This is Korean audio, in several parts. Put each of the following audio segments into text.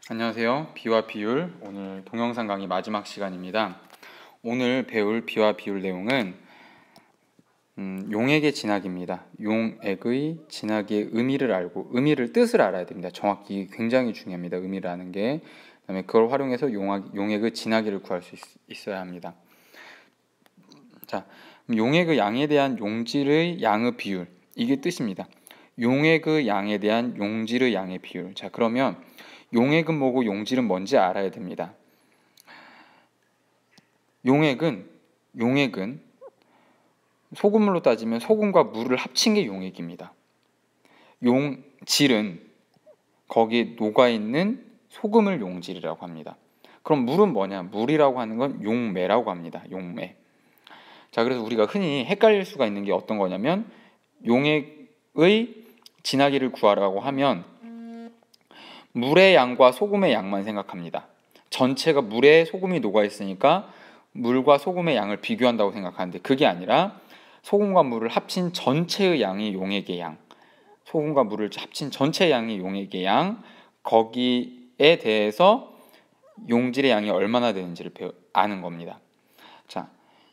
안녕하세요. 비와 비율, 오늘 동영상 강의 마지막 시간입니다. 오늘 배울 비와 비율 내용은 용액의 진학입니다. 용액의 진학의 의미를 알고 뜻을 알아야 됩니다. 정확히 굉장히 중요합니다. 의미를 아는 게. 그다음에 그걸 활용해서 용액의 진하기를 구할 수 있어야 합니다. 자, 용액의 양에 대한 용질의 양의 비율, 이게 뜻입니다. 용액의 양에 대한 용질의 양의 비율. 자, 그러면 용액은 뭐고 용질은 뭔지 알아야 됩니다. 용액은 소금물로 따지면 소금과 물을 합친 게 용액입니다. 용질은 거기에 녹아있는 소금을 용질이라고 합니다. 그럼 물은 뭐냐? 물이라고 하는 건 용매라고 합니다. 용매. 자, 그래서 우리가 흔히 헷갈릴 수가 있는 게 어떤 거냐면 용액의 진하기를 구하라고 하면 물의 양과 소금의 양만 생각합니다. 전체가 물에 소금이 녹아있으니까 물과 소금의 양을 비교한다고 생각하는데 그게 아니라 소금과 물을 합친 전체의 양이 용액의 양, 소금과 물을 합친 전체 양이 용액의 양, 거기에 대해서 용질의 양이 얼마나 되는지를 아는 겁니다. 자,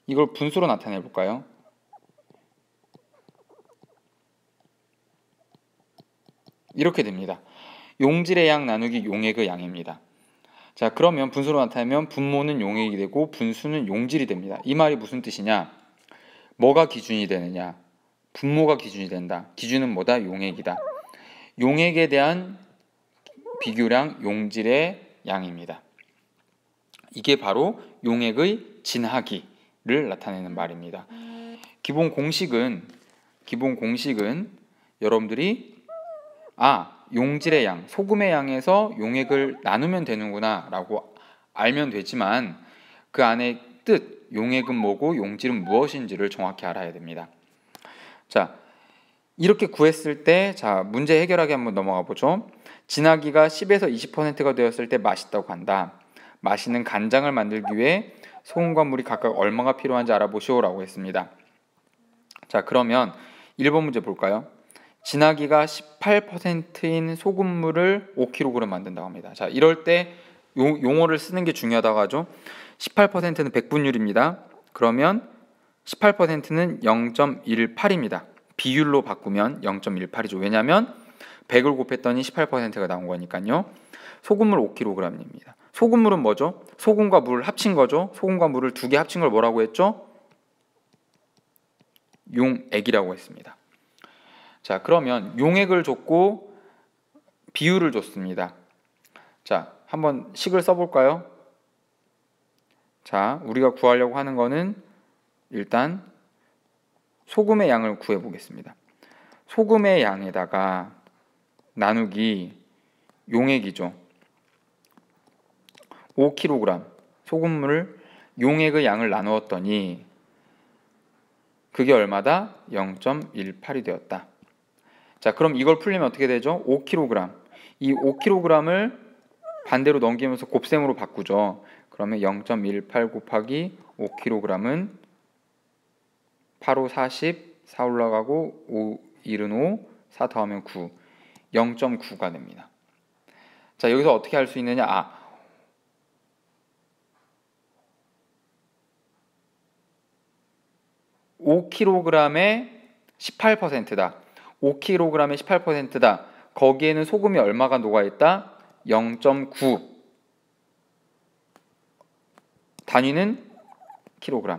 이걸 분수로 나타내 볼까요? 이렇게 됩니다. 용질의 양 나누기 용액의 양입니다. 자, 그러면 분수로 나타내면 분모는 용액이 되고 분수는 용질이 됩니다. 이 말이 무슨 뜻이냐? 뭐가 기준이 되느냐? 분모가 기준이 된다. 기준은 뭐다? 용액이다. 용액에 대한 비교량 용질의 양입니다. 이게 바로 용액의 진하기를 나타내는 말입니다. 기본 공식은 여러분들이 용질의 양, 소금의 양에서 용액을 나누면 되는구나 라고 알면 되지만 그 안에 뜻, 용액은 뭐고 용질은 무엇인지를 정확히 알아야 됩니다. 자, 이렇게 구했을 때 문제 해결하기 한번 넘어가 보죠. 진하기가 10에서 20%가 되었을 때 맛있다고 한다. 맛있는 간장을 만들기 위해 소금과 물이 각각 얼마가 필요한지 알아보시오 라고 했습니다. 자, 그러면 1번 문제 볼까요? 진하기가 18%인 소금물을 5kg 만든다고 합니다. 자, 이럴 때 용어를 쓰는 게 중요하다고 하죠. 18%는 백분율입니다. 그러면 18%는 0.18입니다. 비율로 바꾸면 0.18이죠. 왜냐하면 100을 곱했더니 18%가 나온 거니까요. 소금물 5kg입니다. 소금물은 뭐죠? 소금과 물을 합친 거죠. 소금과 물을 두 개 합친 걸 뭐라고 했죠? 용액이라고 했습니다. 자, 그러면 용액을 줬고 비율을 줬습니다. 자, 한번 식을 써볼까요? 자, 우리가 구하려고 하는 거는 일단 소금의 양을 구해보겠습니다. 소금의 양에다가 나누기 용액이죠. 5kg 소금물을 용액의 양을 나누었더니 그게 얼마다? 0.18이 되었다. 자, 그럼 이걸 풀리면 어떻게 되죠? 5kg. 이 5kg을 반대로 넘기면서 곱셈으로 바꾸죠. 그러면 0.18 곱하기 5kg은 8, 5, 40, 4 올라가고 5, 1은 5, 4 더하면 9, 0.9가 됩니다. 자, 여기서 어떻게 할 수 있느냐? 5kg의 18%다. 5kg의 18%다. 거기에는 소금이 얼마가 녹아있다? 0.9. 단위는 kg.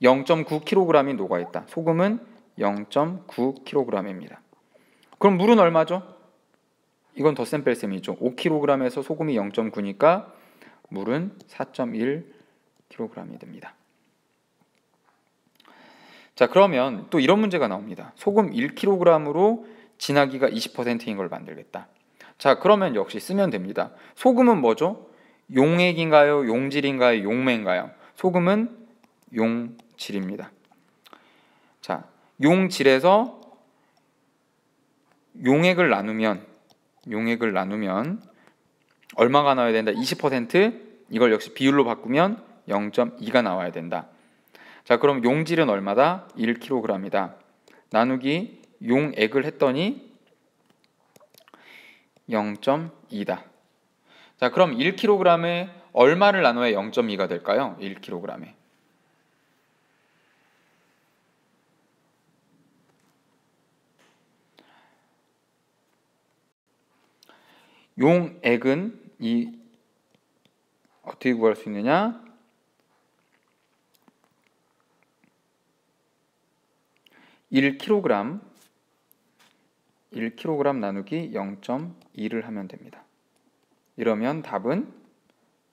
0.9kg이 녹아있다. 소금은 0.9kg입니다. 그럼 물은 얼마죠? 이건 덧셈 뺄셈이죠. 5kg에서 소금이 0.9니까 물은 4.1kg이 됩니다. 자, 그러면 또 이런 문제가 나옵니다. 소금 1kg으로 진하기가 20%인 걸 만들겠다. 자, 그러면 역시 쓰면 됩니다. 소금은 뭐죠? 용액인가요? 용질인가요? 용매인가요? 소금은 용질입니다. 자, 용질에서 용액을 나누면 얼마가 나와야 된다? 20%. 이걸 역시 비율로 바꾸면 0.2가 나와야 된다. 자, 그럼 용질은 얼마다? 1kg이다. 나누기 용액을 했더니 0.2다. 자, 그럼 1kg에 얼마를 나눠야 0.2가 될까요? 1kg에. 용액은 어떻게 구할 수 있느냐? 1kg 나누기 0.2를 하면 됩니다. 이러면 답은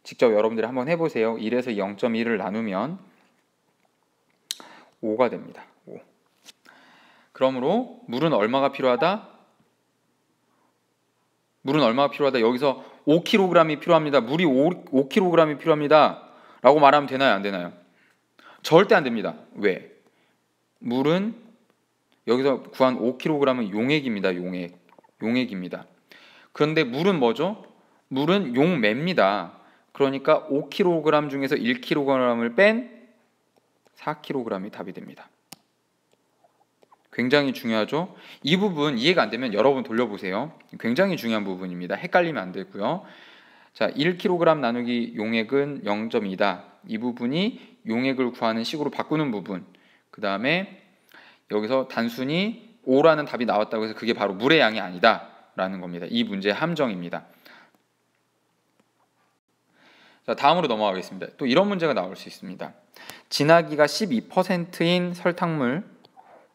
직접 여러분들이 한번 해보세요. 1에서 0.2를 나누면 5가 됩니다. 5. 그러므로 물은 얼마가 필요하다? 여기서 5kg이 필요합니다. 물이 5kg이 필요합니다. 라고 말하면 되나요? 안 되나요? 절대 안 됩니다. 왜? 물은 여기서 구한 5kg은 용액입니다. 용액입니다. 그런데 물은 뭐죠? 물은 용매입니다. 그러니까 5kg 중에서 1kg을 뺀 4kg이 답이 됩니다. 굉장히 중요하죠? 이 부분 이해가 안 되면 여러분 돌려보세요. 굉장히 중요한 부분입니다. 헷갈리면 안 되고요. 자, 1kg 나누기 용액은 0.2다. 이 부분이 용액을 구하는 식으로 바꾸는 부분. 그 다음에 여기서 단순히 5라는 답이 나왔다고 해서 그게 바로 물의 양이 아니다 라는 겁니다. 이 문제의 함정입니다. 자, 다음으로 넘어가겠습니다. 또 이런 문제가 나올 수 있습니다. 진하기가 12%인 설탕물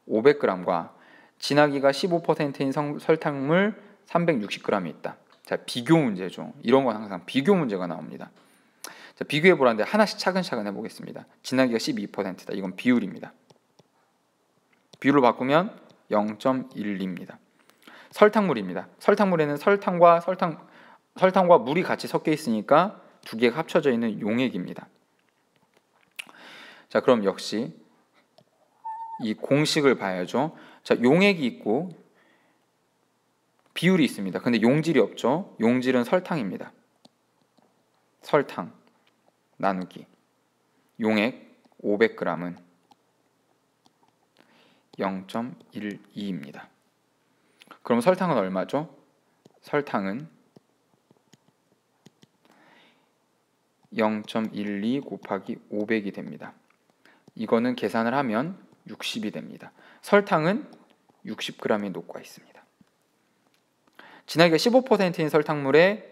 500g과 진하기가 15%인 설탕물 360g이 있다. 자, 비교 문제죠. 이런 건 항상 비교 문제가 나옵니다. 자, 비교해 보라는데 하나씩 차근차근 해보겠습니다. 진하기가 12%다. 이건 비율입니다. 비율로 바꾸면 0.12입니다. 설탕물입니다. 설탕물에는 설탕과 물이 같이 섞여 있으니까 두 개가 합쳐져 있는 용액입니다. 자, 그럼 역시 이 공식을 봐야죠. 자, 용액이 있고 비율이 있습니다. 근데 용질이 없죠. 용질은 설탕입니다. 설탕 나누기 용액 500g은 0.12입니다. 그럼 설탕은 얼마죠? 설탕은 0.12 곱하기 500이 됩니다. 이거는 계산을 하면 60이 됩니다. 설탕은 60g이 녹아 있습니다. 진하기가 15%인 설탕물에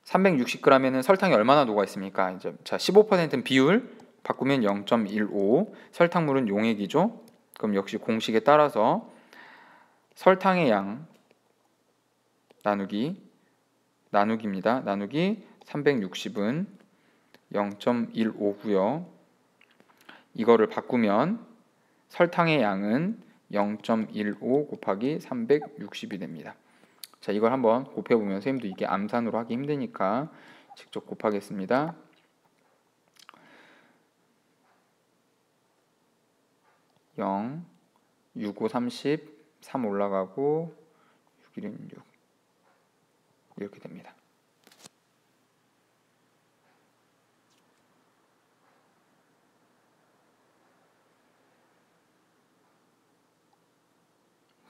360g에는 설탕이 얼마나 녹아 있습니까? 이제 자, 15%는 비율 바꾸면 0.15. 설탕물은 용액이죠. 그럼 역시 공식에 따라서 설탕의 양 나누기입니다. 나누기 360은 0.15고요. 이거를 바꾸면 설탕의 양은 0.15 곱하기 360이 됩니다. 자, 이걸 한번 곱해보면 선생님도 이게 암산으로 하기 힘드니까 직접 곱하겠습니다. 0, 6, 5, 30, 3 올라가고 6, 1은 6 이렇게 됩니다.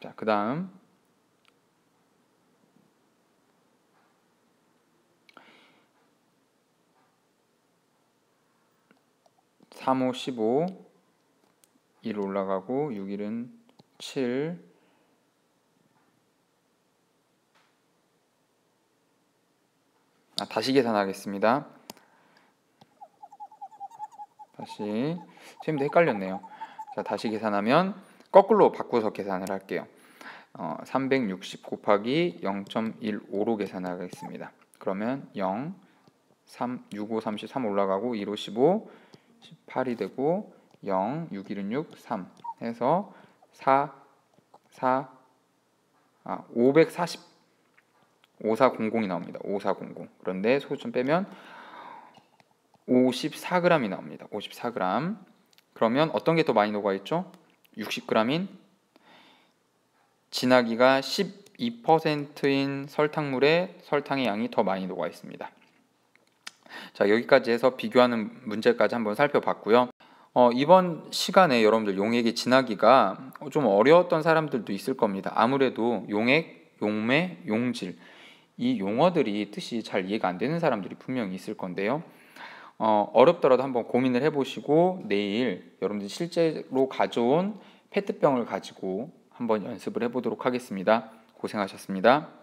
자, 그 다음 3, 5, 15 1 올라가고 6, 1은 7 다시 계산하겠습니다. 다시 선생님도 헷갈렸네요. 자, 다시 계산하면 거꾸로 바꿔서 계산을 할게요. 360 곱하기 0.15로 계산하겠습니다. 그러면 0, 3, 6, 5, 33 올라가고 1, 5, 15, 18이 되고 0, 6, 1은 6, 3 해서 540 5400이 나옵니다. 5400. 그런데 소수점 빼면 54g이 나옵니다. 54g. 그러면 어떤 게 더 많이 녹아 있죠? 60g인 진하기가 12%인 설탕물에 설탕의 양이 더 많이 녹아 있습니다. 자, 여기까지 해서 비교하는 문제까지 한번 살펴봤고요. 이번 시간에 여러분들 용액의 진하기가 좀 어려웠던 사람들도 있을 겁니다. 아무래도 용액, 용매, 용질 이 용어들이 뜻이 잘 이해가 안 되는 사람들이 분명히 있을 건데요. 어렵더라도 한번 고민을 해보시고 내일 여러분들이 실제로 가져온 페트병을 가지고 한번 연습을 해보도록 하겠습니다. 고생하셨습니다.